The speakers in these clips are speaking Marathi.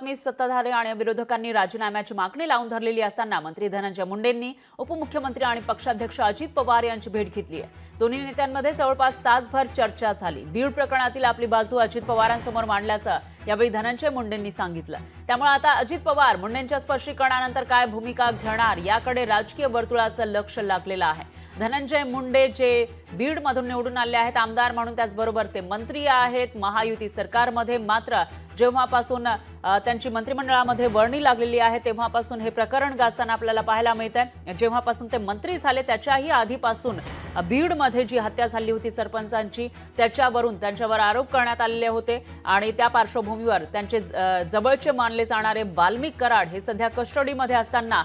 आगामी सत्ताधारी आणि विरोधकांनी राजीनाम्याची मागणी लावून धरलेली असताना मंत्री धनंजय मुंडेंनी उपमुख्यमंत्री आणि पक्षाध्यक्ष अजित पवार यांची भेट घेतली आहे। दोन्ही नेत्यांमध्ये जवळपास तासभर चर्चा झाली। बीड प्रकरणातील आपली बाजू अजित पवारांसमोर मांडल्याचं यावेळी धनंजय मुंडेंनी सांगितलं। त्यामुळे आता अजित पवार मुंडेंच्या स्पष्टीकरणानंतर काय भूमिका घेणार याकडे राजकीय वर्तुळाचं लक्ष लागलेलं आहे। धनंजय मुंडे जे बीडमधून निवडून आले आहेत आमदार म्हणून, त्याचबरोबर ते मंत्री आहेत महायुती सरकारमध्ये। मात्र जेव्हापासून त्यांची मंत्रिमंडळामध्ये वर्णी लागलेली आहे तेव्हापासून हे प्रकरण गाजताना आपल्याला पाहायला मिळतंय। जेव्हापासून ते मंत्री झाले त्याच्याही आधीपासून बीडमध्ये जी हत्या झाली होती सरपंचांची, त्यांच्यावर आरोप करण्यात आलेले होते आणि त्या पार्श्वभूमीवर त्यांचे जवळचे मानले जाणारे वाल्मिक कराड हे सध्या कस्टडीमध्ये असताना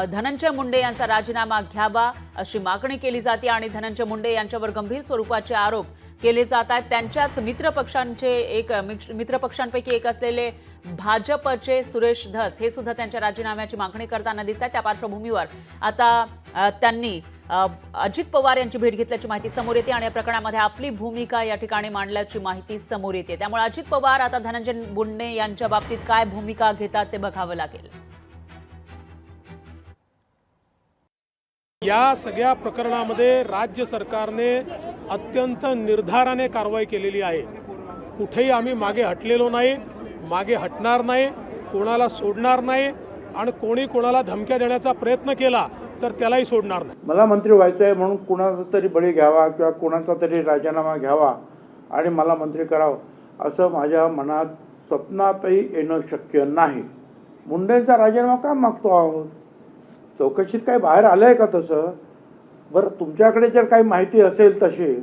धनंजय मुंडे यांचा राजीनामा घ्यावा अशी मागणी केली जाते आणि धनंजय मुंडे यांच्यावर गंभीर स्वरूपाचे आरोप केले जात आहेत। त्यांच्याच मित्रपक्षांपैकी एक असलेले भाजपचे सुरेश धस हे सुद्धा त्यांच्या राजीनाम्याची मागणी करताना दिसत आहेत। त्या पार्श्वभूमीवर आता त्यांनी अजित पवार यांची भेट घेतल्याची माहिती समोर येते आणि या प्रकरणामध्ये आपली भूमिका या ठिकाणी मांडल्याची माहिती समोर येते। त्यामुळे अजित पवार आता धनंजय मुंडे यांच्या बाबतीत काय भूमिका घेतात ते बघावं लागेल। या सगळ्या प्रकरणामध्ये राज्य सरकारने अत्यंत निर्धाराने कारवाई केलेली आहे। कुठेही आम्ही मागे हटलेलो नाही, मागे हटणार नाही, कोणाला सोडणार नाही आणि कोणी कोणाला धमक्या देण्याचा प्रयत्न केला तर त्यालाही सोडणार नाही। मला मंत्री व्हायचं आहे म्हणून कोणाचा तरी बळी घ्यावा किंवा कोणाचा तरी राजीनामा घ्यावा आणि मला मंत्री करावं असं माझ्या मनात स्वप्नातही येणं शक्य नाही। मुंडेंचा राजीनामा का मागतो आहोत? चौकशीत काही बाहेर आलंय का तसं? बरं, तुमच्याकडे जर काही माहिती असेल तशी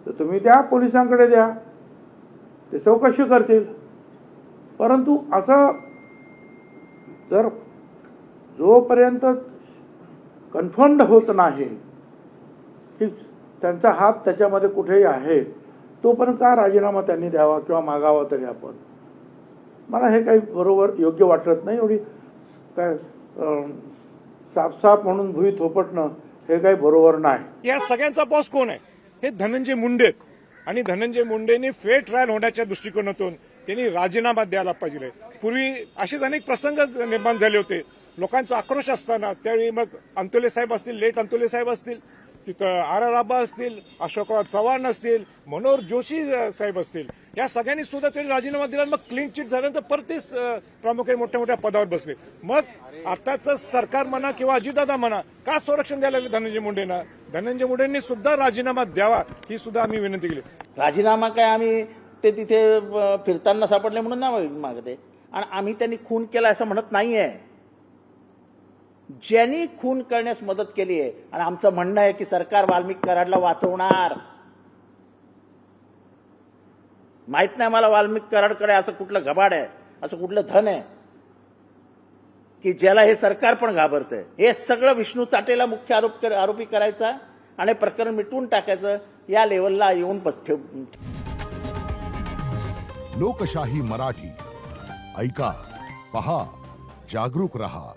तर तुम्ही त्या पोलिसांकडे द्या, ते चौकशी करतील। परंतु असं जर जोपर्यंत कन्फर्म्ड होत नाही की त्यांचा हात त्याच्यामध्ये कुठेही आहे तोपर्यंत का राजीनामा त्यांनी द्यावा किंवा मागावा तरी आपण? मला हे काही बरोबर योग्य वाटत नाही। एवढी काय साफ म्हणून भुई थोपटणं हे काही बरोबर नाही। या सगळ्यांचा बॉस कोण आहे? हे धनंजय मुंडे आणि धनंजय मुंडेंनी फेअर ट्रायल होण्याच्या दृष्टिकोनातून त्यांनी राजीनामा द्यायला पाहिजे। पूर्वी असेच अनेक प्रसंग निर्माण झाले होते, लोकांचा आक्रोश असताना त्यावेळी मग अंतोले साहेब असतील, लेट अंतोले साहेब असतील, तिथं आर आबा असतील, अशोकराव चव्हाण असतील, मनोहर जोशी साहेब असतील, या सगळ्यांनी सुद्धा त्यांनी राजीनामा दिला। मग क्लीन चिट झाल्यानंतर परत तेच प्रामुख्याने मोठ्या मोठ्या पदावर बसले। मग आताच सरकार म्हणा किंवा अजितदादा म्हणा का संरक्षण द्यायला लागले धनंजय मुंडेंना? धनंजय मुंडेंनी सुद्धा राजीनामा द्यावा ही सुद्धा आम्ही विनंती केली। राजीनामा काय आम्ही ते तिथे फिरताना सापडले म्हणून ना मागते आणि आम्ही त्यांनी खून केला असं म्हणत नाहीये। ज्यांनी खून करण्यास मदत केली आहे आणि आमचं म्हणणं आहे की सरकार वाल्मिक कराडला वाचवणार। माहित नाही मला वाल्मिक कराडकडे असं कुठलं घबाड आहे, असं कुठलं धन आहे की ज्याला हे सरकार पण घाबरतंय। हे सगळं विष्णू चाटेला मुख्य आरोपी करायचा आणि प्रकरण मिटवून टाकायचं या लेवलला येऊन ठेव। लोकशाही मराठी ऐका, पहा, जागरूक रहा।